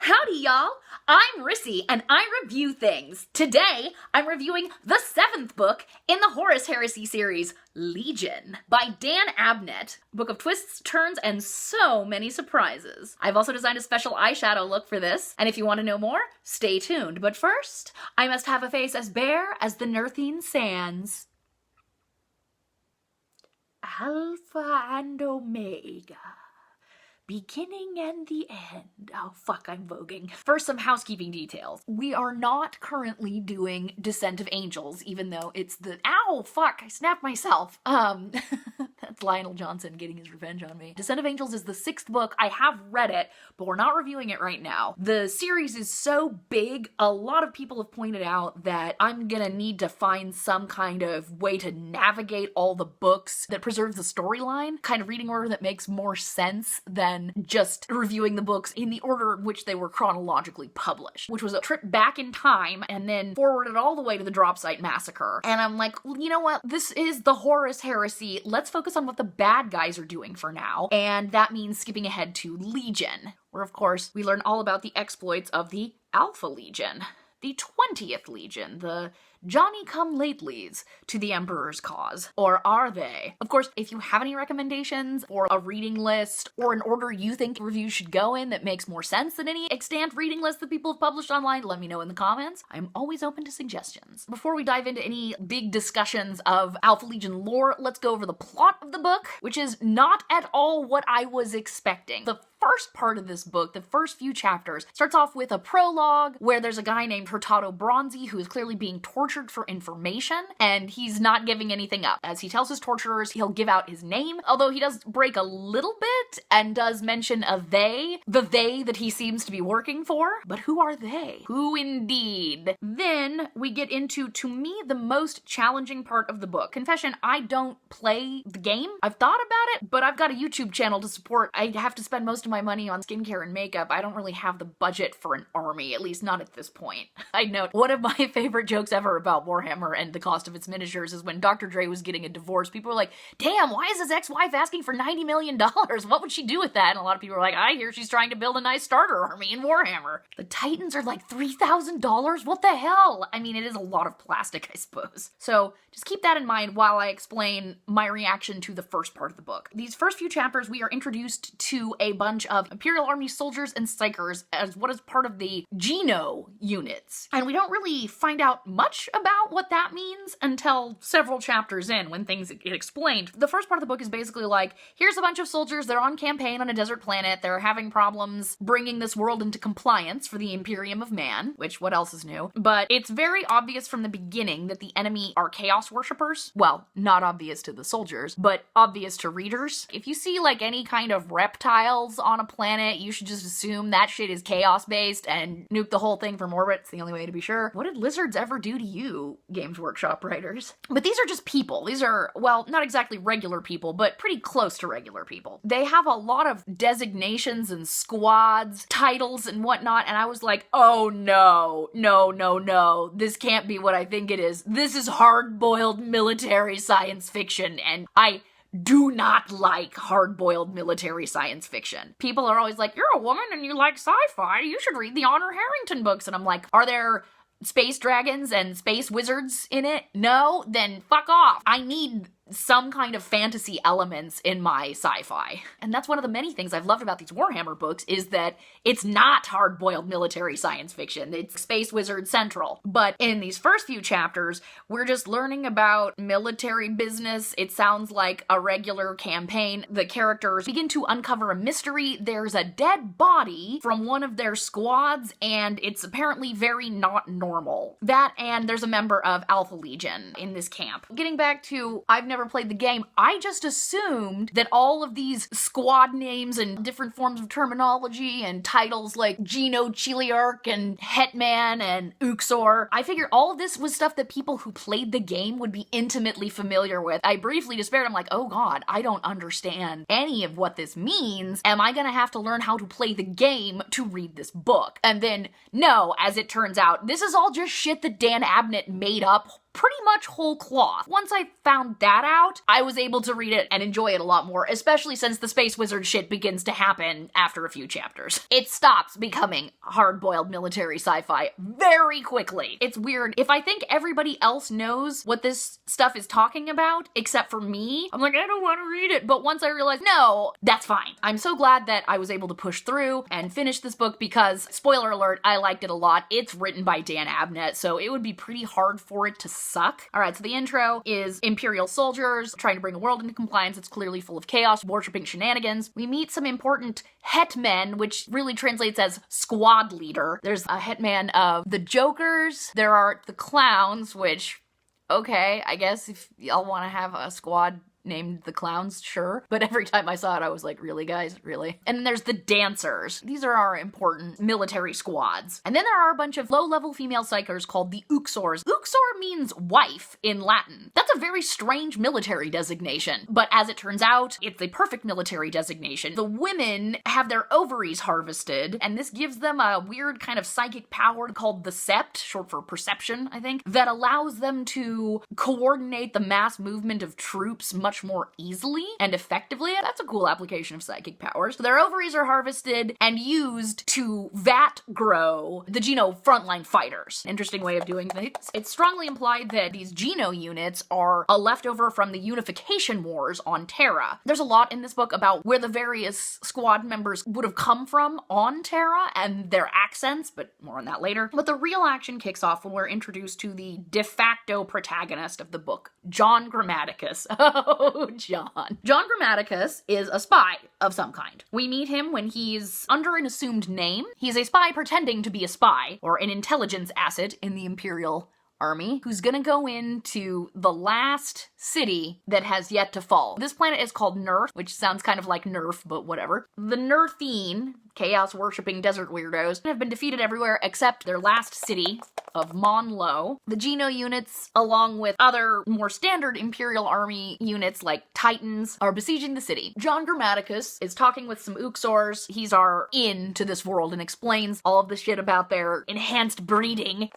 Howdy, y'all! I'm Rissy, and I review things. Today, I'm reviewing the 7th book in the Horus Heresy series, Legion, by Dan Abnett. Book of twists, turns, and so many surprises. I've also designed a special eyeshadow look for this, and if you want to know more, stay tuned. But first, I must have a face as bare as the Nerthine sands. Alpha and Omega. Beginning and the end. Oh fuck, I'm voguing. First, some housekeeping details. We are not currently doing Descent of Angels, even though it's the— ow, fuck, I snapped myself. That's Lionel Johnson getting his revenge on me. Descent of Angels is the 6th book. I have read it, but we're not reviewing it right now. The series is so big, a lot of people have pointed out that I'm gonna need to find some kind of way to navigate all the books that preserves the storyline, kind of reading order that makes more sense than just reviewing the books in the order in which they were chronologically published, which was a trip back in time and then forwarded all the way to the Drop Site Massacre. And I'm like, well, you know what? This is the Horus Heresy. Let's focus on what the bad guys are doing for now. And that means skipping ahead to Legion, where of course we learn all about the exploits of the Alpha Legion, the 20th Legion, the Johnny-come-latelys to the Emperor's cause. Or are they? Of course, if you have any recommendations or a reading list or an order you think reviews should go in that makes more sense than any extant reading list that people have published online, let me know in the comments. I'm always open to suggestions. Before we dive into any big discussions of Alpha Legion lore, let's go over the plot of the book, which is not at all what I was expecting. The first part of this book, the first few chapters, starts off with a prologue where there's a guy named Hurtado Bronzi who is clearly being tortured for information, and he's not giving anything up. As he tells his torturers, he'll give out his name, although he does break a little bit and does mention a they, the they that he seems to be working for. But who are they? Who indeed? Then we get into, to me, the most challenging part of the book. Confession, I don't play the game. I've thought about it, but I've got a YouTube channel to support. I have to spend most of my money on skincare and makeup. I don't really have the budget for an army, at least not at this point. I'd note, one of my favorite jokes ever about Warhammer and the cost of its miniatures is when Dr. Dre was getting a divorce, people were like, damn, why is his ex-wife asking for $90 million? What would she do with that? And a lot of people were like, I hear she's trying to build a nice starter army in Warhammer. The Titans are like $3,000? What the hell? I mean, it is a lot of plastic, I suppose. So just keep that in mind while I explain my reaction to the first part of the book. These first few chapters, we are introduced to a bunch of Imperial Army soldiers and psychers as what is part of the Geno units. And we don't really find out much about what that means until several chapters in when things get explained. The first part of the book is basically like, here's a bunch of soldiers, they're on campaign on a desert planet, they're having problems bringing this world into compliance for the Imperium of Man, which what else is new? But it's very obvious from the beginning that the enemy are chaos worshippers. Well, not obvious to the soldiers, but obvious to readers. If you see like any kind of reptiles on a planet, you should just assume that shit is chaos based and nuke the whole thing from orbit. It's the only way to be sure. What did lizards ever do to you, Games Workshop writers? But these are just people. These are, well, not exactly regular people, but pretty close to regular people. They have a lot of designations and squads, titles and whatnot, and I was like, oh no, no, no, no. This can't be what I think it is. This is hard-boiled military science fiction, and I do not like hard-boiled military science fiction. People are always like, you're a woman and you like sci-fi, you should read the Honor Harrington books. And I'm like, are there space dragons and space wizards in it? No? Then fuck off. I need some kind of fantasy elements in my sci-fi. And that's one of the many things I've loved about these Warhammer books is that it's not hard-boiled military science fiction. It's Space Wizard Central. But in these first few chapters, we're just learning about military business. It sounds like a regular campaign. The characters begin to uncover a mystery. There's a dead body from one of their squads, and it's apparently very not normal. That, and there's a member of Alpha Legion in this camp. Getting back to, I've never played the game, I just assumed that all of these squad names and different forms of terminology and titles like Geno Chiliarch and Hetman and Uxor, I figured all of this was stuff that people who played the game would be intimately familiar with. I briefly despaired. I'm like, oh god, I don't understand any of what this means. Am I gonna have to learn how to play the game to read this book? And then, no, as it turns out, this is all just shit that Dan Abnett made up pretty much whole cloth. Once I found that out, I was able to read it and enjoy it a lot more, especially since the space wizard shit begins to happen after a few chapters. It stops becoming hard-boiled military sci-fi very quickly. It's weird. If I think everybody else knows what this stuff is talking about, except for me, I'm like, I don't want to read it. But once I realized, no, that's fine. I'm so glad that I was able to push through and finish this book because, spoiler alert, I liked it a lot. It's written by Dan Abnett, so it would be pretty hard for it to suck. All right, so the intro is Imperial soldiers trying to bring the world into compliance. It's clearly full of chaos, worshipping shenanigans. We meet some important hetmen, which really translates as squad leader. There's a hetman of the Jokers. There are the clowns, which, okay, I guess if y'all want to have a squad named the Clowns, sure. But every time I saw it, I was like, really, guys? Really? And then there's the Dancers. These are our important military squads. And then there are a bunch of low-level female psychers called the Uxors. Uxor means wife in Latin. That's a very strange military designation. But as it turns out, it's a perfect military designation. The women have their ovaries harvested, and this gives them a weird kind of psychic power called the Sept, short for perception, I think, that allows them to coordinate the mass movement of troops much more easily and effectively. That's a cool application of psychic powers. So their ovaries are harvested and used to vat grow the Geno frontline fighters. Interesting way of doing things. It's strongly implied that these Geno units are a leftover from the unification wars on Terra. There's a lot in this book about where the various squad members would have come from on Terra and their accents, but more on that later. But the real action kicks off when we're introduced to the de facto protagonist of the book, John Grammaticus. Oh, John. John Grammaticus is a spy of some kind. We meet him when he's under an assumed name. He's a spy pretending to be a spy, or an intelligence asset in the Imperial Army, who's gonna go into the last city that has yet to fall. This planet is called Nerf, which sounds kind of like Nerf, but whatever. The Nerthine, chaos-worshipping desert weirdos, have been defeated everywhere except their last city of Monlo. The Geno units, along with other more standard Imperial Army units like Titans, are besieging the city. John Grammaticus is talking with some Uxors. He's our in to this world and explains all of the shit about their enhanced breeding.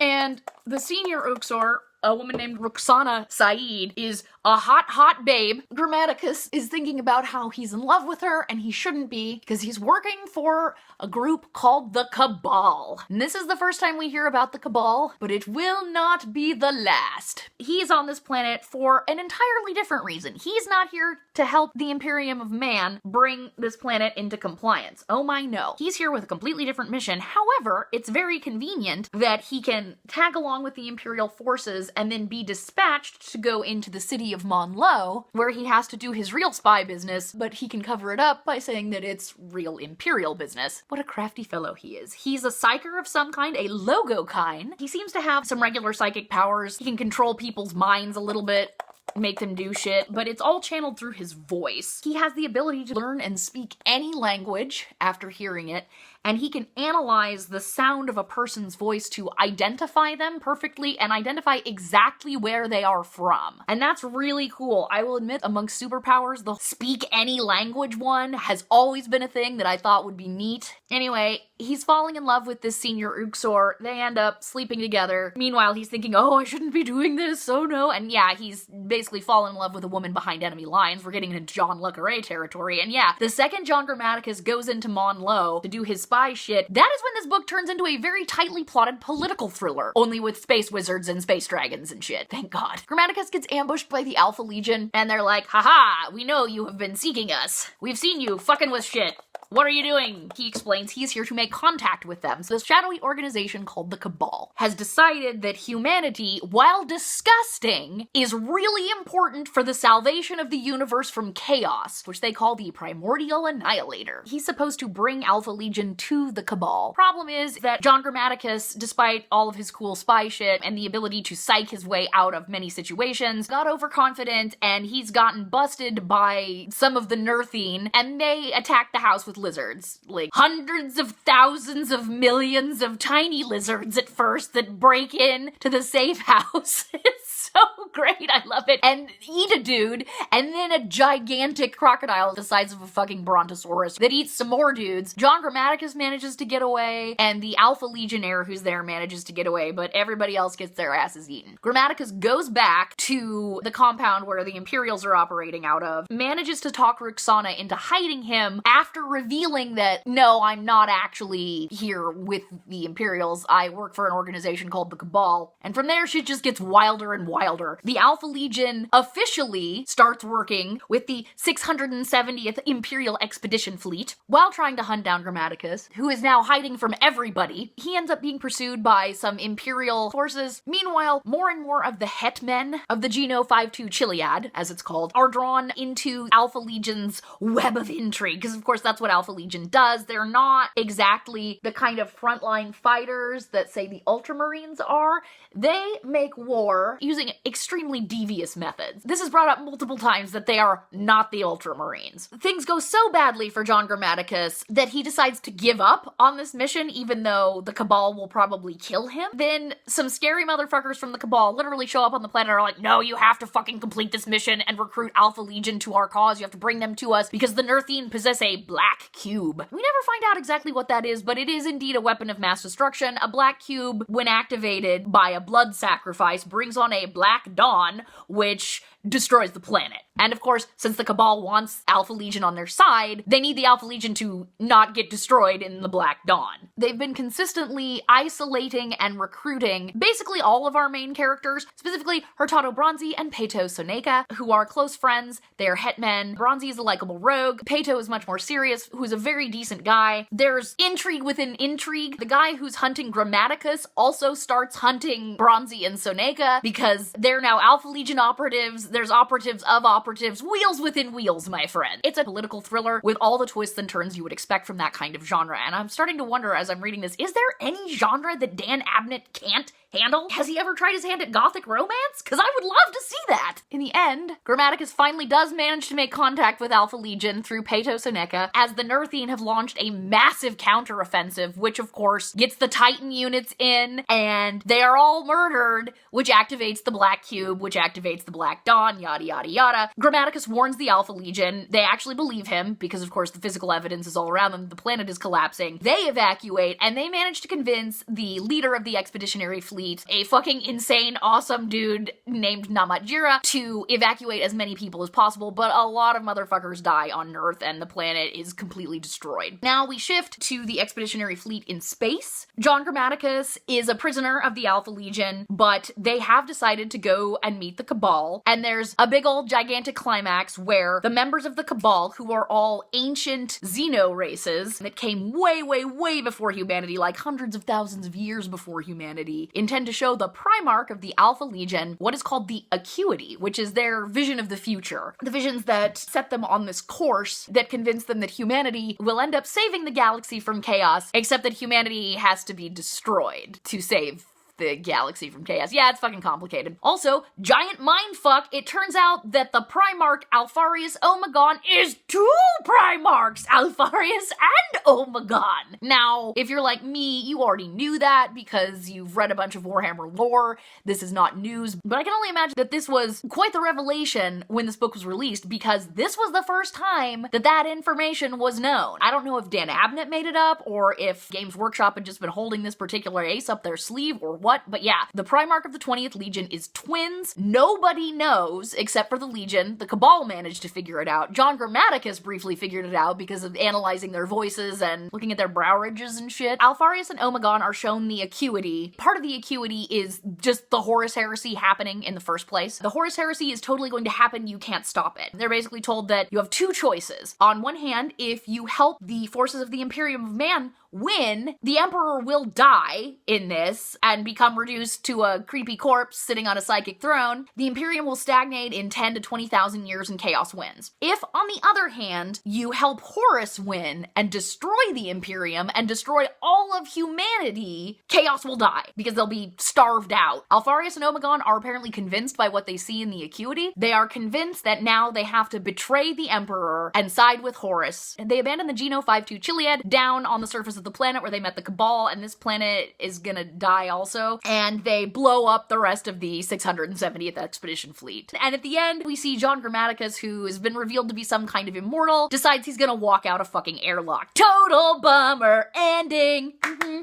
And the senior Uxor, a woman named Roxana Saie, is a hot babe. Grammaticus is thinking about how he's in love with her and he shouldn't be because he's working for a group called the Cabal. And this is the first time we hear about the Cabal, but it will not be the last. He's on this planet for an entirely different reason. He's not here to help the Imperium of Man bring this planet into compliance. Oh my no. He's here with a completely different mission. However, it's very convenient that he can tag along with the Imperial forces and then be dispatched to go into the city of Monlo, where he has to do his real spy business, but he can cover it up by saying that it's real Imperial business. What a crafty fellow he is. He's a psyker of some kind, a logokine. He seems to have some regular psychic powers. He can control people's minds a little bit, make them do shit, but it's all channeled through his voice. He has the ability to learn and speak any language after hearing it, and he can analyze the sound of a person's voice to identify them perfectly and identify exactly where they are from. And that's really cool. I will admit, amongst superpowers, the speak any language one has always been a thing that I thought would be neat. Anyway, he's falling in love with this senior Uxor. They end up sleeping together. Meanwhile, he's thinking, oh, I shouldn't be doing this, oh no. And yeah, he's basically fallen in love with a woman behind enemy lines. We're getting into John Le Carré territory. And yeah, the second John Grammaticus goes into Monlo to do his spy shit, that is when this book turns into a very tightly plotted political thriller, only with space wizards and space dragons and shit. Thank God. Grammaticus gets ambushed by the Alpha Legion, and they're like, haha, we know you have been seeking us. We've seen you fucking with shit. What are you doing? He explains he's here to make contact with them. So this shadowy organization called the Cabal has decided that humanity, while disgusting, is really important for the salvation of the universe from chaos, which they call the Primordial Annihilator. He's supposed to bring Alpha Legion to the Cabal. Problem is that John Grammaticus, despite all of his cool spy shit and the ability to psych his way out of many situations, got overconfident and he's gotten busted by some of the Nerthine, and they attacked the house with lizards. Like hundreds of thousands of millions of tiny lizards at first that break in to the safe house. It's so great. I love it. And eat a dude, and then a gigantic crocodile the size of a fucking brontosaurus that eats some more dudes. John Grammaticus manages to get away, and the Alpha Legionnaire who's there manages to get away, but everybody else gets their asses eaten. Grammaticus goes back to the compound where the Imperials are operating out of, manages to talk Roxana into hiding him after revealing that, no, I'm not actually here with the Imperials. I work for an organization called the Cabal. And from there, shit just gets wilder and wilder. The Alpha Legion officially starts working with the 670th Imperial Expedition Fleet while trying to hunt down Grammaticus, who is now hiding from everybody. He ends up being pursued by some Imperial forces. Meanwhile, more and more of the hetmen of the Geno 52 Chiliad, as it's called, are drawn into Alpha Legion's web of intrigue, because of course that's what Alpha Legion does. They're not exactly the kind of frontline fighters that, say, the Ultramarines are. They make war using extremely devious methods. This is brought up multiple times that they are not the Ultramarines. Things go so badly for John Grammaticus that he decides to give up on this mission, even though the Cabal will probably kill him. Then some scary motherfuckers from the Cabal literally show up on the planet and are like, no, you have to fucking complete this mission and recruit Alpha Legion to our cause. You have to bring them to us because the Nerthine possess a black cube. We never find out exactly what that is, but it is indeed a weapon of mass destruction. A black cube, when activated by a blood sacrifice, brings on a black dawn, which destroys the planet. And of course, since the Cabal wants Alpha Legion on their side, they need the Alpha Legion to not get destroyed in the Black Dawn. They've been consistently isolating and recruiting basically all of our main characters, specifically Hurtado Bronzy and Peto Soneca, who are close friends. They are hetmen. Bronzy is a likable rogue. Peto is much more serious, who's a very decent guy. There's intrigue within intrigue. The guy who's hunting Grammaticus also starts hunting Bronzy and Soneca because they're now Alpha Legion operatives. There's operatives of operatives, wheels within wheels, my friend. It's a political thriller with all the twists and turns you would expect from that kind of genre, and I'm starting to wonder as I'm reading this, is there any genre that Dan Abnett can't handle? Has he ever tried his hand at gothic romance? Because I would love to see that! In the end, Grammaticus finally does manage to make contact with Alpha Legion through Peto Soneca, as the Nerthine have launched a massive counteroffensive, which of course gets the Titan units in, and they are all murdered, which activates the Black Cube, which activates the Black Dawn, yada yada yada. Grammaticus warns the Alpha Legion. They actually believe him, because of course the physical evidence is all around them, the planet is collapsing. They evacuate, and they manage to convince the leader of the expeditionary fleet, a fucking insane, awesome dude named Namatjira, to evacuate as many people as possible, but a lot of motherfuckers die on Earth, and the planet is completely destroyed. Now we shift to the expeditionary fleet in space. John Grammaticus is a prisoner of the Alpha Legion, but they have decided to go and meet the Cabal, and there's a big old gigantic climax where the members of the Cabal, who are all ancient Xeno races that came way, way, way before humanity, like hundreds of thousands of years before humanity, intend to show the Primarch of the Alpha Legion what is called the Acuity, which is their vision of the future. The visions that set them on this course that convince them that humanity will end up saving the galaxy from chaos, except that humanity has to be destroyed to save the galaxy from chaos. Yeah, it's fucking complicated. Also, giant mindfuck, it turns out that the Primarch Alpharius Omegon is two Primarchs, Alpharius and Omegon. Now, if you're like me, you already knew that because you've read a bunch of Warhammer lore. This is not news, but I can only imagine that this was quite the revelation when this book was released, because this was the first time that that information was known. I don't know if Dan Abnett made it up or if Games Workshop had just been holding this particular ace up their sleeve or what. But yeah, the Primarch of the 20th Legion is twins. Nobody knows except for the Legion. The Cabal managed to figure it out. John Grammaticus briefly figured it out because of analyzing their voices and looking at their brow ridges and shit. Alpharius and Omegon are shown the Acuity. Part of the Acuity is just the Horus Heresy happening in the first place. The Horus Heresy is totally going to happen. You can't stop it. They're basically told that you have two choices. On one hand, if you help the forces of the Imperium of Man win, the Emperor will die in this and become reduced to a creepy corpse sitting on a psychic throne. The Imperium will stagnate in 10 to 20,000 years and chaos wins. If, on the other hand, you help Horus win and destroy the Imperium and destroy all of humanity, chaos will die because they'll be starved out. Alpharius and Omegon are apparently convinced by what they see in the Acuity. They are convinced that now they have to betray the Emperor and side with Horus. They abandon the Geno 52 Chiliad down on the surface of the planet where they met the Cabal, and this planet is gonna die also. eyeshadow, and they blow up the rest of the 670th Expedition Fleet. And at the end, we see John Grammaticus, who has been revealed to be some kind of immortal, decides he's gonna walk out a fucking airlock. Total bummer ending.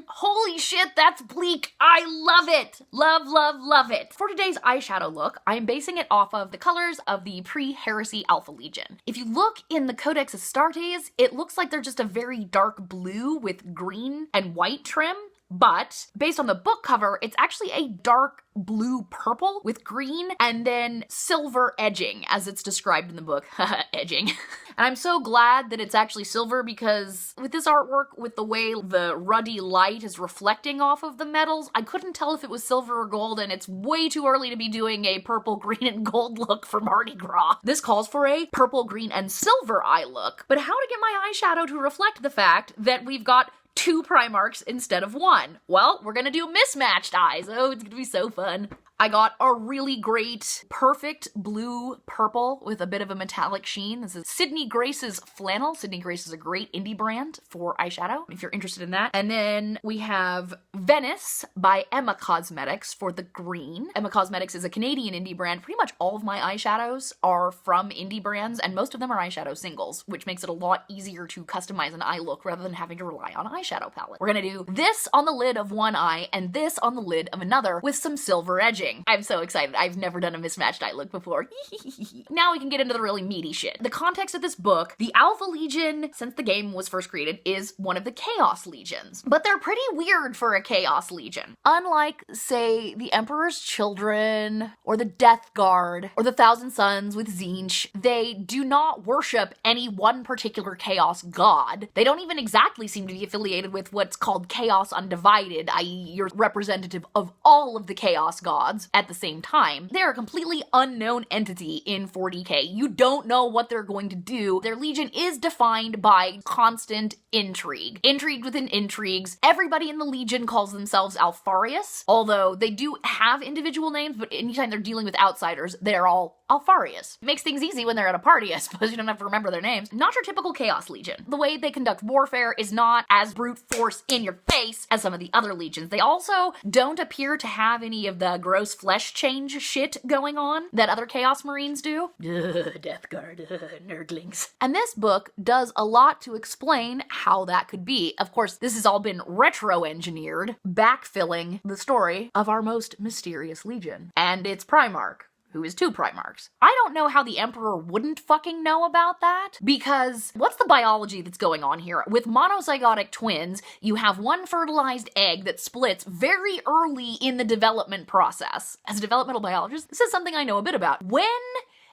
Holy shit, that's bleak. I love it. Love, love, love it. For today's eyeshadow look, I am basing it off of the colors of the pre-Heresy Alpha Legion. If you look in the Codex Astartes, it looks like they're just a very dark blue with green and white trim. But based on the book cover, it's actually a dark blue purple with green and then silver edging, as it's described in the book. Edging. And I'm so glad that it's actually silver, because with this artwork, with the way the ruddy light is reflecting off of the metals, I couldn't tell if it was silver or gold, and it's way too early to be doing a purple, green, and gold look for Mardi Gras. This calls for a purple, green, and silver eye look. But how to get my eyeshadow to reflect the fact that we've got 2 Primarchs instead of 1? Well, we're gonna do mismatched eyes. Oh, it's gonna be so fun. I got a really great, perfect blue purple with a bit of a metallic sheen. This is Sydney Grace's Flannel. Sydney Grace is a great indie brand for eyeshadow, if you're interested in that. And then we have Venice by Emma Cosmetics for the green. Emma Cosmetics is a Canadian indie brand. Pretty much all of my eyeshadows are from indie brands, and most of them are eyeshadow singles, which makes it a lot easier to customize an eye look rather than having to rely on an eyeshadow palette. We're gonna do this on the lid of one eye and this on the lid of another with some silver edging. I'm so excited. I've never done a mismatched eye look before. Now we can get into the really meaty shit. The context of this book, the Alpha Legion, since the game was first created, is one of the Chaos Legions. But they're pretty weird for a Chaos Legion. Unlike, say, the Emperor's Children, or the Death Guard, or the Thousand Sons with Tzeentch, they do not worship any one particular Chaos god. They don't even exactly seem to be affiliated with what's called Chaos Undivided, i.e. you're representative of all of the Chaos gods at the same time. They're a completely unknown entity in 40k. You don't know what they're going to do. Their legion is defined by constant intrigue. Intrigue within intrigues. Everybody in the legion calls themselves Alpharius, although they do have individual names, but anytime they're dealing with outsiders, they're all Alpharius. Makes things easy when they're at a party, I suppose. You don't have to remember their names. Not your typical Chaos Legion. The way they conduct warfare is not as brute force in your face as some of the other legions. They also don't appear to have any of the gross flesh change shit going on that other Chaos Marines do. Death Guard, nerdlings. And this book does a lot to explain how that could be. Of course, this has all been retro-engineered, backfilling the story of our most mysterious legion and its Primarch, who is 2 Primarchs. I don't know how the Emperor wouldn't fucking know about that, because what's the biology that's going on here? With monozygotic twins, you have one fertilized egg that splits very early in the development process. As a developmental biologist, this is something I know a bit about. When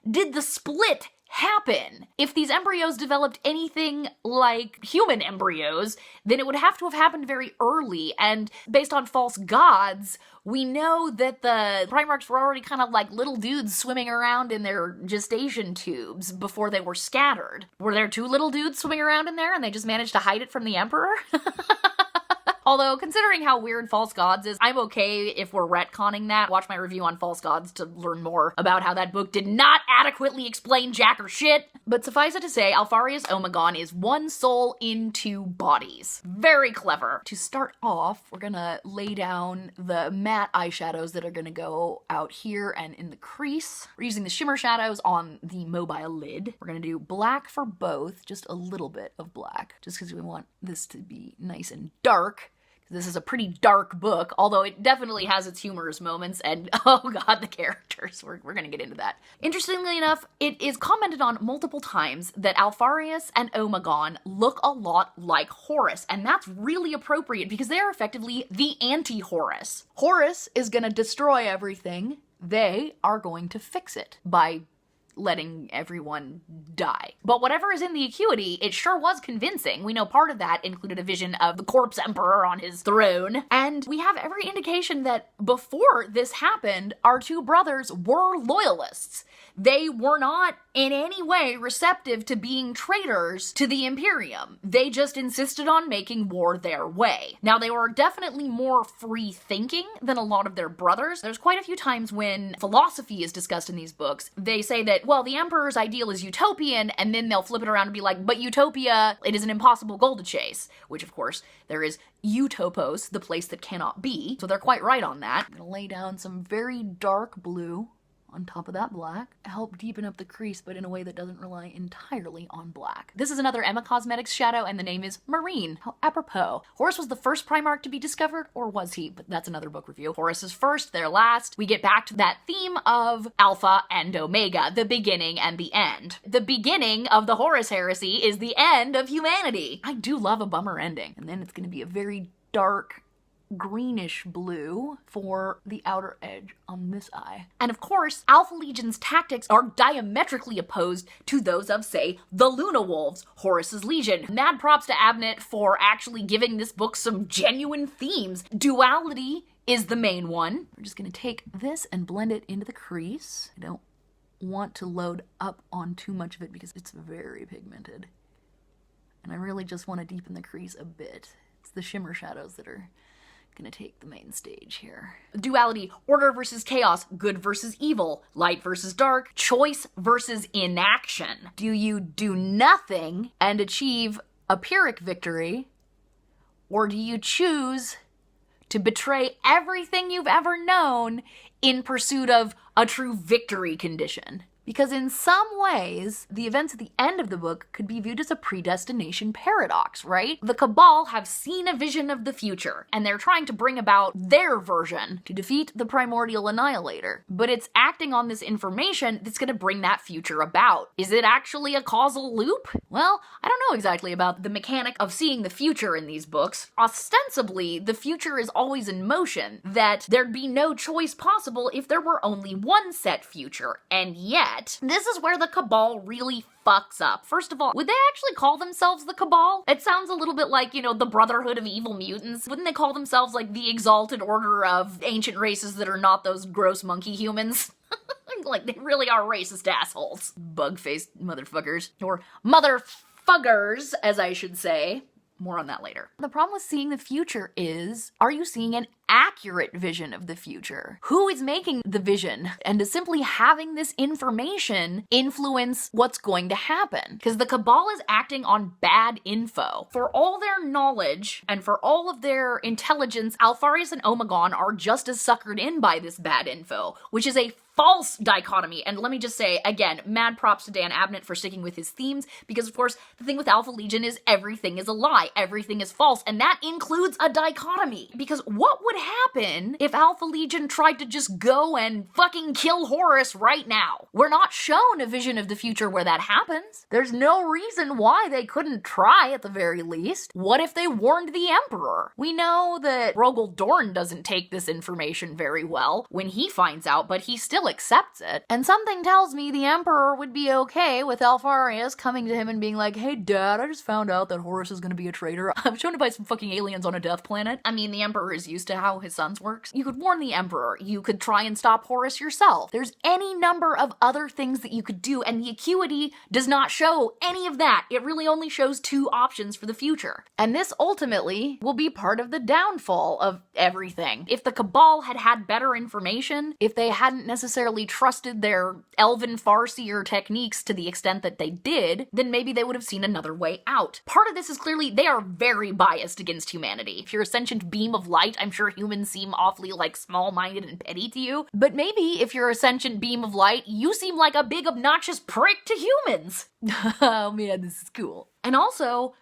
did the split happen? If these embryos developed anything like human embryos, then it would have to have happened very early, and based on false gods, we know that the Primarchs were already kind of like little dudes swimming around in their gestation tubes before they were scattered. Were there 2 little dudes swimming around in there and they just managed to hide it from the Emperor? Although, considering how weird False Gods is, I'm okay if we're retconning that. Watch my review on False Gods to learn more about how that book did not adequately explain jack or shit. But suffice it to say, Alpharius Omegon is 1 soul in 2 bodies. Very clever. To start off, we're gonna lay down the matte eyeshadows that are gonna go out here and in the crease. We're using the shimmer shadows on the mobile lid. We're gonna do black for both, just a little bit of black, just because we want this to be nice and dark. This is a pretty dark book, although it definitely has its humorous moments, and oh god, the characters. We're gonna get into that. Interestingly enough, it is commented on multiple times that Alpharius and Omegon look a lot like Horus, and that's really appropriate because they are effectively the anti-Horus. Horus is gonna destroy everything. They are going to fix it by letting everyone die. But whatever is in the acuity, it sure was convincing. We know part of that included a vision of the corpse emperor on his throne, and we have every indication that before this happened, our 2 brothers were loyalists. They were not in any way receptive to being traitors to the Imperium. They just insisted on making war their way. Now, they were definitely more free-thinking than a lot of their brothers. There's quite a few times when philosophy is discussed in these books. They say that that, well, the Emperor's ideal is utopian, and then they'll flip it around and be like, but utopia, it is an impossible goal to chase. Which, of course, there is utopos, the place that cannot be. So they're quite right on that. I'm gonna lay down some very dark blue on top of that black, help deepen up the crease, but in a way that doesn't rely entirely on black. This is another Emma Cosmetics shadow, and the name is Marine. How apropos. Horus was the first Primarch to be discovered, or was he? But that's another book review. Horus is first, they're last. We get back to that theme of Alpha and Omega, the beginning and the end. The beginning of the Horus Heresy is the end of humanity. I do love a bummer ending. And then it's gonna be a very dark, greenish blue for the outer edge on this eye. And of course, Alpha Legion's tactics are diametrically opposed to those of, say, the Luna Wolves, Horus's Legion. Mad props to Abnett for actually giving this book some genuine themes. Duality is the main one. We're just gonna take this and blend it into the crease. I don't want to load up on too much of it because it's very pigmented. And I really just want to deepen the crease a bit. It's the shimmer shadows that are gonna take the main stage here. Duality, order versus chaos, good versus evil, light versus dark, choice versus inaction. Do you do nothing and achieve a Pyrrhic victory, or do you choose to betray everything you've ever known in pursuit of a true victory condition? Because in some ways, the events at the end of the book could be viewed as a predestination paradox, right? The Cabal have seen a vision of the future, and they're trying to bring about their version to defeat the Primordial Annihilator. But it's acting on this information that's gonna bring that future about. Is it actually a causal loop? Well, I don't know exactly about the mechanic of seeing the future in these books. Ostensibly, the future is always in motion, that there'd be no choice possible if there were only one set future, and yet, this is where the Cabal really fucks up. First of all, would they actually call themselves the Cabal? It sounds a little bit like, you know, the Brotherhood of Evil Mutants. Wouldn't they call themselves like the exalted order of ancient races that are not those gross monkey humans? Like, they really are racist assholes. Bug-faced motherfuckers. Or motherfuckers, as I should say. More on that later. The problem with seeing the future is, are you seeing an accurate vision of the future? Who is making the vision? And does simply having this information influence what's going to happen? Because the Cabal is acting on bad info. For all their knowledge and for all of their intelligence, Alpharius and Omegon are just as suckered in by this bad info, which is a false dichotomy. And let me just say, again, mad props to Dan Abnett for sticking with his themes, because of course, the thing with Alpha Legion is everything is a lie, everything is false, and that includes a dichotomy. Because what would happen if Alpha Legion tried to just go and fucking kill Horus right now? We're not shown a vision of the future where that happens. There's no reason why they couldn't try at the very least. What if they warned the Emperor? We know that Rogel Dorn doesn't take this information very well when he finds out, but he still accepts it. And something tells me the Emperor would be okay with Alpharius coming to him and being like, hey dad, I just found out that Horus is gonna be a traitor. I'm shown by some fucking aliens on a death planet. I mean, the Emperor is used to how his sons works. You could warn the Emperor. You could try and stop Horus yourself. There's any number of other things that you could do, and the Acuity does not show any of that. It really only shows two options for the future. And this ultimately will be part of the downfall of everything. If the Cabal had had better information, if they hadn't necessarily trusted their elven farseer techniques to the extent that they did, then maybe they would have seen another way out. Part of this is clearly they are very biased against humanity. If you're a sentient beam of light, I'm sure humans seem awfully like small-minded and petty to you, but maybe if you're a sentient beam of light, you seem like a big obnoxious prick to humans. Oh man, this is cool. And also,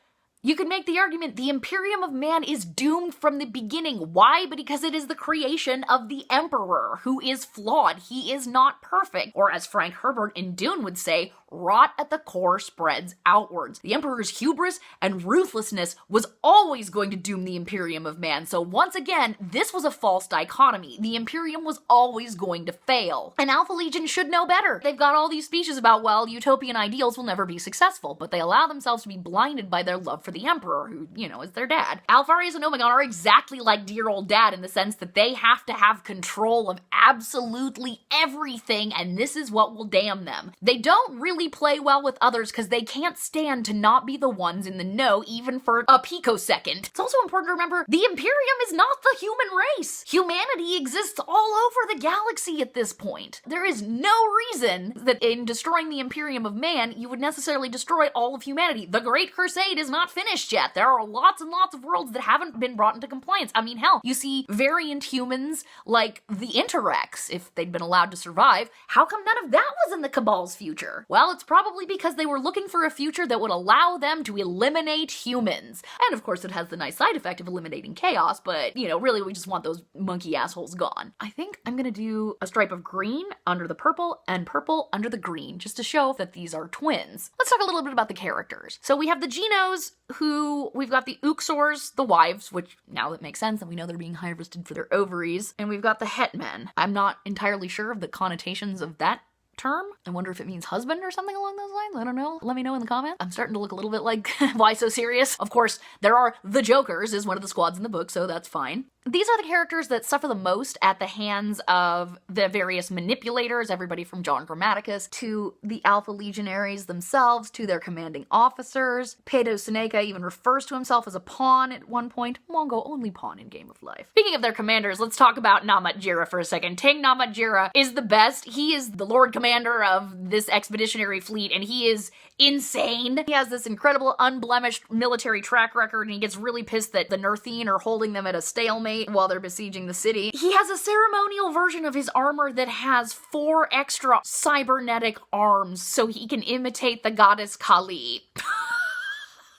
you could make the argument the Imperium of Man is doomed from the beginning. Why? Because it is the creation of the Emperor, who is flawed. He is not perfect. Or as Frank Herbert in Dune would say, rot at the core spreads outwards. The Emperor's hubris and ruthlessness was always going to doom the Imperium of Man. So once again, this was a false dichotomy. The Imperium was always going to fail. And Alpha Legion should know better. They've got all these speeches about, well, utopian ideals will never be successful, but they allow themselves to be blinded by their love for for the Emperor, who, you know, is their dad. Alpharius and Omegon are exactly like dear old dad in the sense that they have to have control of absolutely everything, and this is what will damn them. They don't really play well with others because they can't stand to not be the ones in the know even for a picosecond. It's also important to remember the Imperium is not the human race. Humanity exists all over the galaxy at this point. There is no reason that in destroying the Imperium of Man, you would necessarily destroy all of humanity. The Great Crusade is not finished yet. There are lots and lots of worlds that haven't been brought into compliance. I mean, hell, you see variant humans like the Interrex, if they'd been allowed to survive. How come none of that was in the Cabal's future? Well, it's probably because they were looking for a future that would allow them to eliminate humans. And of course, it has the nice side effect of eliminating chaos, but, you know, really we just want those monkey assholes gone. I think I'm gonna do a stripe of green under the purple and purple under the green, just to show that these are twins. Let's talk a little bit about the characters. So we have the Genos, who we've got the Uxors, the wives, which now that makes sense, and we know they're being harvested for their ovaries, and we've got the Hetmen. I'm not entirely sure of the connotations of that term. I wonder if it means husband or something along those lines. I don't know. Let me know in the comments. I'm starting to look a little bit like, why so serious? Of course, there are the Jokers is one of the squads in the book, so that's fine. These are the characters that suffer the most at the hands of the various manipulators, everybody from John Grammaticus to the Alpha Legionaries themselves, to their commanding officers. Pedo Seneca even refers to himself as a pawn at one point. Mongo, only pawn in Game of Life. Speaking of their commanders, let's talk about Namat Jira for a second. Ting Namat Jira is the best. He is the Lord Commander of this expeditionary fleet, and he is insane. He has this incredible unblemished military track record, and he gets really pissed that the Nerthine are holding them at a stalemate while they're besieging the city. He has a ceremonial version of his armor that has 4 extra cybernetic arms so he can imitate the goddess Kali.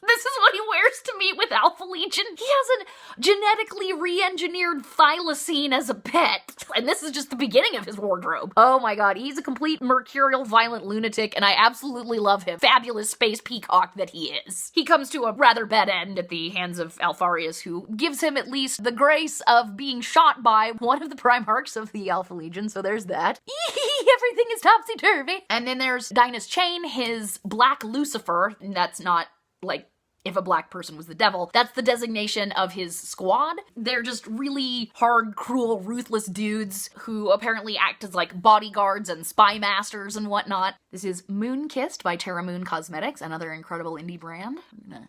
This is what he wears to meet with Alpha Legion. He has a genetically re-engineered thylacine as a pet. And this is just the beginning of his wardrobe. Oh my god, he's a complete mercurial violent lunatic, and I absolutely love him. Fabulous space peacock that he is. He comes to a rather bad end at the hands of Alpharius, who gives him at least the grace of being shot by one of the Primarchs of the Alpha Legion, so there's that. Everything is topsy-turvy. And then there's Dinah's Chain, his Black Lucifer. That's not, like, if a black person was the devil. That's the designation of his squad. They're just really hard, cruel, ruthless dudes who apparently act as like bodyguards and spy masters and whatnot. This is Moonkissed by Terra Moon Cosmetics, another incredible indie brand. I'm gonna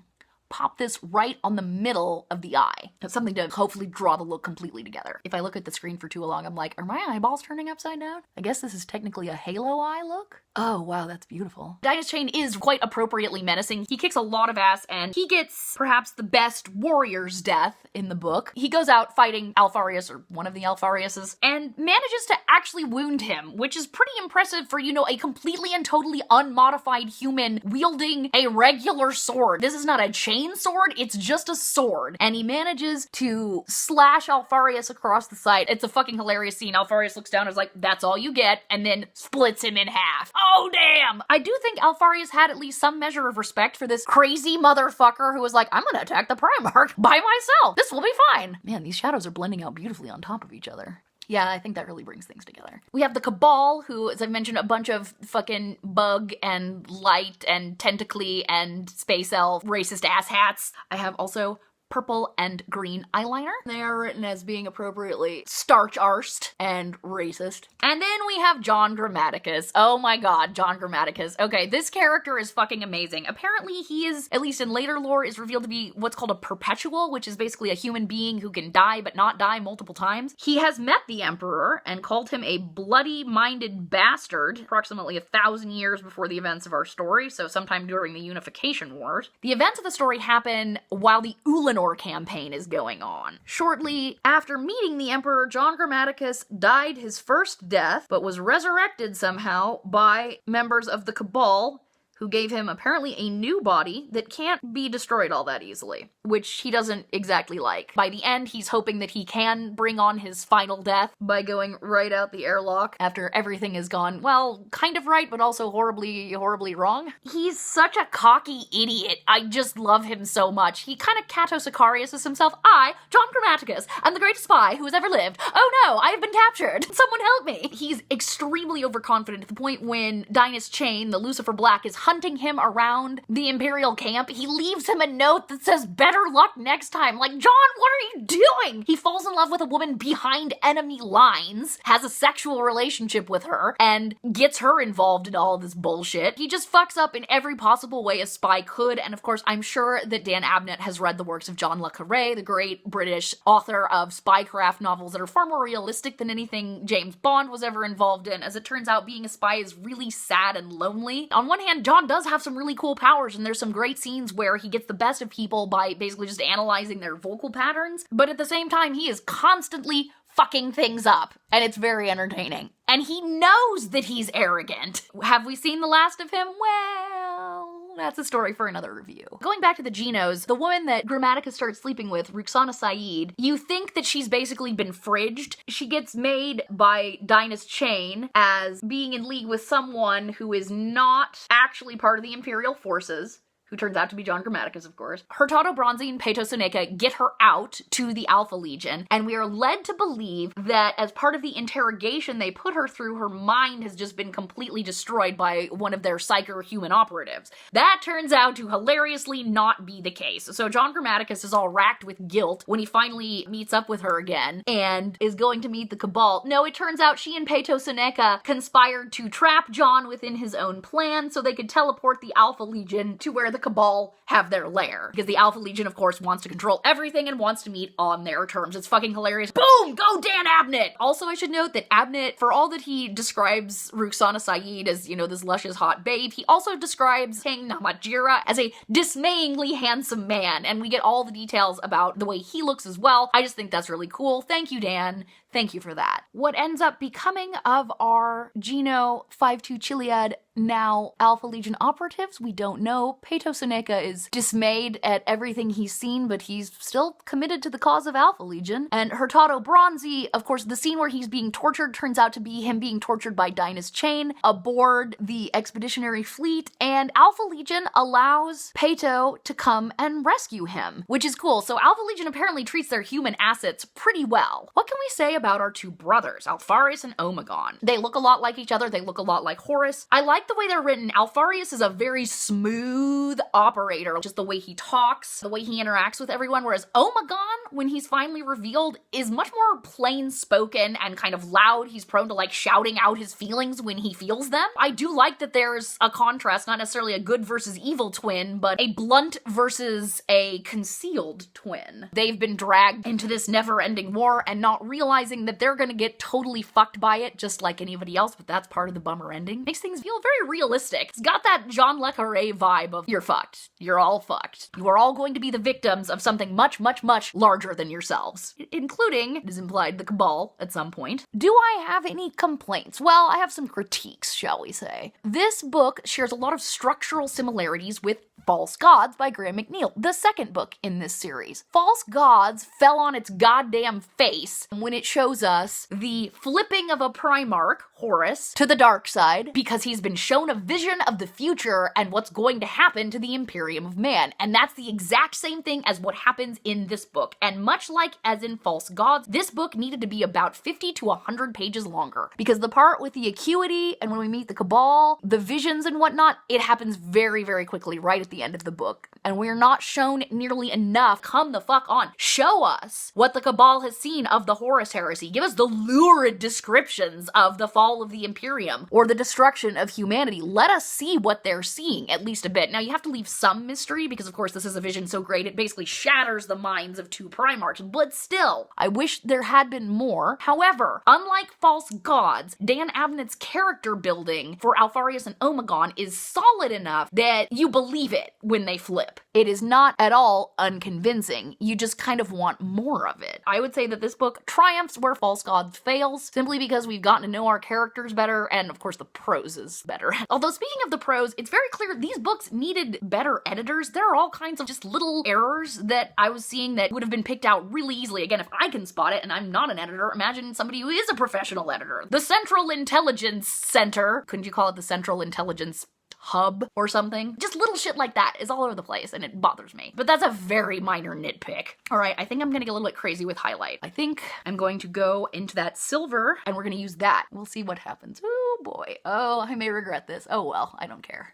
pop this right on the middle of the eye. It's something to hopefully draw the look completely together. If I look at the screen for too long, I'm like, are my eyeballs turning upside down? I guess this is technically a halo eye look. Oh, wow, that's beautiful. Dinah's Chain is quite appropriately menacing. He kicks a lot of ass, and he gets perhaps the best warrior's death in the book. He goes out fighting Alpharius, or one of the Alphariuses, and manages to actually wound him, which is pretty impressive for, you know, a completely and totally unmodified human wielding a regular sword. This is not a chain sword, it's just a sword. And he manages to slash Alpharius across the side. It's a fucking hilarious scene. Alpharius looks down and is like, that's all you get, and then splits him in half. Oh, damn! I do think Alpharius had at least some measure of respect for this crazy motherfucker who was like, I'm gonna attack the Primarch by myself. This will be fine. Man, these shadows are blending out beautifully on top of each other. Yeah, I think that really brings things together. We have the Cabal, who, as I mentioned, a bunch of fucking bug and light and tentacly and space elf racist asshats. I have also purple and green eyeliner. They are written as being appropriately starch-arsed and racist. And then we have John Grammaticus. Oh my god, John Grammaticus. Okay, this character is fucking amazing. Apparently he is, at least in later lore, is revealed to be what's called a perpetual, which is basically a human being who can die but not die multiple times. He has met the Emperor and called him a bloody-minded bastard approximately 1,000 years before the events of our story, so sometime during the Unification Wars. The events of the story happen while the Ulanor campaign is going on. Shortly after meeting the Emperor, John Grammaticus died his first death, but was resurrected somehow by members of the Cabal, who gave him apparently a new body that can't be destroyed all that easily, which he doesn't exactly like. By the end, he's hoping that he can bring on his final death by going right out the airlock after everything is gone, well, kind of right, but also horribly, horribly wrong. He's such a cocky idiot. I just love him so much. He kind of Cato Sicarius himself. I, John Grammaticus, am the greatest spy who has ever lived. Oh no, I have been captured. Someone help me. He's extremely overconfident to the point when Dinah's Chain, the Lucifer Black, is hunting him around the Imperial camp, he leaves him a note that says, "Better luck next time." Like, John, what are you doing? He falls in love with a woman behind enemy lines, has a sexual relationship with her, and gets her involved in all of this bullshit. He just fucks up in every possible way a spy could, and of course, I'm sure that Dan Abnett has read the works of John le Carré, the great British author of spycraft novels that are far more realistic than anything James Bond was ever involved in. As it turns out, being a spy is really sad and lonely. On one hand, John does have some really cool powers, and there's some great scenes where he gets the best of people by basically just analyzing their vocal patterns, but at the same time, he is constantly fucking things up, and it's very entertaining. And he knows that he's arrogant. Have we seen the last of him? Well, that's a story for another review. Going back to the Genos, the woman that Grammatica starts sleeping with, Ruxana Saie, you think that she's basically been fridged. She gets made by Dinah's chain as being in league with someone who is not actually part of the Imperial forces, who turns out to be John Grammaticus, of course. Hurtado Bronzi and Peto Seneca get her out to the Alpha Legion, and we are led to believe that as part of the interrogation they put her through, her mind has just been completely destroyed by one of their psycho-human operatives. That turns out to hilariously not be the case. So John Grammaticus is all racked with guilt when he finally meets up with her again and is going to meet the Cabal. No, it turns out she and Peto Seneca conspired to trap John within his own plan so they could teleport the Alpha Legion to where the Cabal have their lair. Because the Alpha Legion, of course, wants to control everything and wants to meet on their terms. It's fucking hilarious. Boom! Go Dan Abnett! Also, I should note that Abnett, for all that he describes Ruxana Saie as, you know, this luscious hot babe, he also describes King Namatjira as a dismayingly handsome man, and we get all the details about the way he looks as well. I just think that's really cool. Thank you, Dan. Thank you for that. What ends up becoming of our Geno 5-2 Chiliad, now Alpha Legion operatives, we don't know. Peto Seneca is dismayed at everything he's seen, but he's still committed to the cause of Alpha Legion. And Hurtado Bronzi, of course, the scene where he's being tortured turns out to be him being tortured by Dinah's chain aboard the expeditionary fleet, and Alpha Legion allows Peto to come and rescue him, which is cool. So Alpha Legion apparently treats their human assets pretty well. What can we say about our two brothers, Alpharius and Omegon? They look a lot like each other. They look a lot like Horus. I like the way they're written. Alpharius is a very smooth operator, just the way he talks, the way he interacts with everyone, whereas Omegon, when he's finally revealed, is much more plain spoken and kind of loud. He's prone to like shouting out his feelings when he feels them. I do like that there's a contrast, not necessarily a good versus evil twin, but a blunt versus a concealed twin. They've been dragged into this never-ending war and not realizing that they're gonna get totally fucked by it just like anybody else, but that's part of the bummer ending. Makes things feel very realistic. It's got that John le Carré vibe of you're fucked. You're all fucked. You are all going to be the victims of something much, much, much larger than yourselves. Including, it is implied, the Cabal at some point. Do I have any complaints? Well, I have some critiques, shall we say. This book shares a lot of structural similarities with False Gods by Graham McNeill, the second book in this series. False Gods fell on its goddamn face when it shows us the flipping of a Primarch, Horus, to the dark side because he's been shown a vision of the future and what's going to happen to the Imperium of Man. And that's the exact same thing as what happens in this book. And much like as in False Gods, this book needed to be about 50 to 100 pages longer because the part with the acuity and when we meet the Cabal, the visions and whatnot, it happens very, very quickly right at the end of the book. And we're not shown nearly enough. Come the fuck on. Show us what the Cabal has seen of the Horus Heresy. Give us the lurid descriptions of the fall of the Imperium or the destruction of humanity. Let us see what they're seeing, at least a bit. Now, you have to leave some mystery because, of course, this is a vision so great it basically shatters the minds of two Primarchs, but still, I wish there had been more. However, unlike False Gods, Dan Abnett's character building for Alpharius and Omegon is solid enough that you believe it when they flip. It is not at all unconvincing. You just kind of want more of it. I would say that this book triumphs where False Gods fails, simply because we've gotten to know our characters better, and of course the prose is better. Although speaking of the prose, it's very clear these books needed better editors. There are all kinds of just little errors that I was seeing that would have been picked out really easily. Again, if I can spot it and I'm not an editor, imagine somebody who is a professional editor. The Central Intelligence Center, couldn't you call it the Central Intelligence Hub or something? Just little shit like that is all over the place and it bothers me. But that's a very minor nitpick. All right, I think I'm gonna get a little bit crazy with highlight. I think I'm going to go into that silver and we're gonna use that. We'll see what happens. Oh boy. Oh, I may regret this. Oh well, I don't care.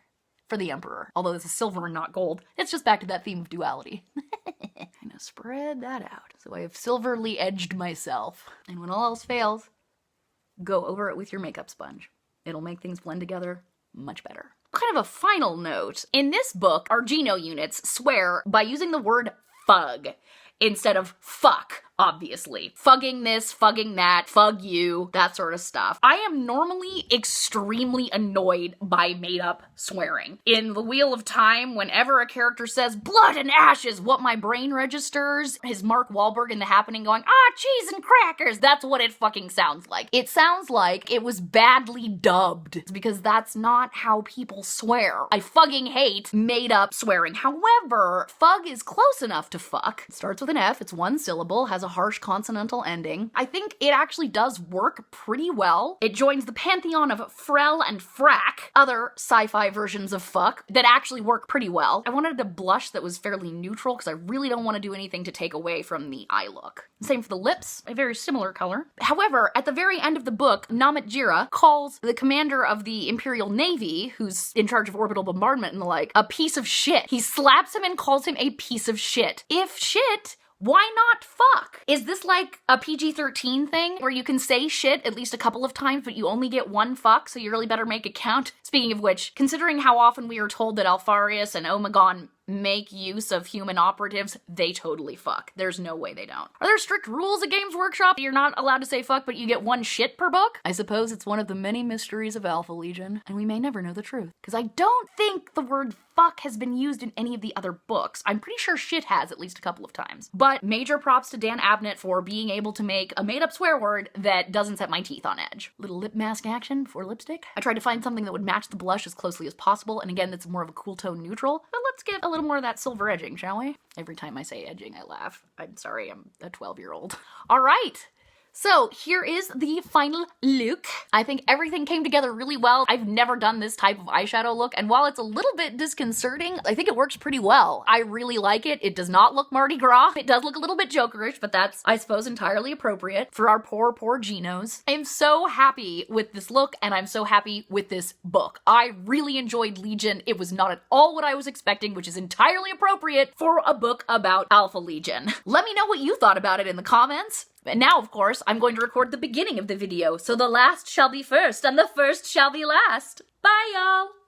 for the Emperor. Although this is silver and not gold. It's just back to that theme of duality. I'm gonna spread that out. So I have silverly edged myself. And when all else fails, go over it with your makeup sponge. It'll make things blend together much better. Kind of a final note. In this book, our Geno units swear by using the word fug instead of fuck, obviously. Fugging this, fugging that, fug you, that sort of stuff. I am normally extremely annoyed by made-up swearing. In The Wheel of Time, whenever a character says blood and ashes, what my brain registers is Mark Wahlberg in The Happening going, ah, cheese and crackers. That's what it fucking sounds like. It sounds like it was badly dubbed, because that's not how people swear. I fucking hate made-up swearing. However, fug is close enough to fuck. It starts with an F, it's one syllable, has a harsh consonantal ending. I think it actually does work pretty well. It joins the pantheon of frel and frack, other sci-fi versions of fuck, that actually work pretty well. I wanted a blush that was fairly neutral because I really don't want to do anything to take away from the eye look. Same for the lips, a very similar color. However, at the very end of the book, Namet Jira calls the commander of the Imperial Navy, who's in charge of orbital bombardment and the like, a piece of shit. He slaps him and calls him a piece of shit. If shit, why not fuck? Is this like a PG-13 thing where you can say shit at least a couple of times but you only get one fuck, so you really better make it count? Speaking of which, considering how often we are told that Alpharius and Omegon make use of human operatives, they totally fuck. There's no way they don't. Are there strict rules at Games Workshop? You're not allowed to say fuck, but you get one shit per book? I suppose it's one of the many mysteries of Alpha Legion, and we may never know the truth. Because I don't think the word fuck has been used in any of the other books. I'm pretty sure shit has at least a couple of times. But major props to Dan Abnett for being able to make a made-up swear word that doesn't set my teeth on edge. Little lip mask action for lipstick. I tried to find something that would match the blush as closely as possible, and again, that's more of a cool tone neutral. But let's get a little more of that silver edging, shall we? Every time I say edging, I laugh. I'm sorry, I'm a 12-year-old. All right. So here is the final look. I think everything came together really well. I've never done this type of eyeshadow look, and while it's a little bit disconcerting, I think it works pretty well. I really like it. It does not look Mardi Gras. It does look a little bit Jokerish, but that's, I suppose, entirely appropriate for our poor, poor Genos. I'm so happy with this look, and I'm so happy with this book. I really enjoyed Legion. It was not at all what I was expecting, which is entirely appropriate for a book about Alpha Legion. Let me know what you thought about it in the comments. And now, of course, I'm going to record the beginning of the video, so the last shall be first, and the first shall be last. Bye, y'all!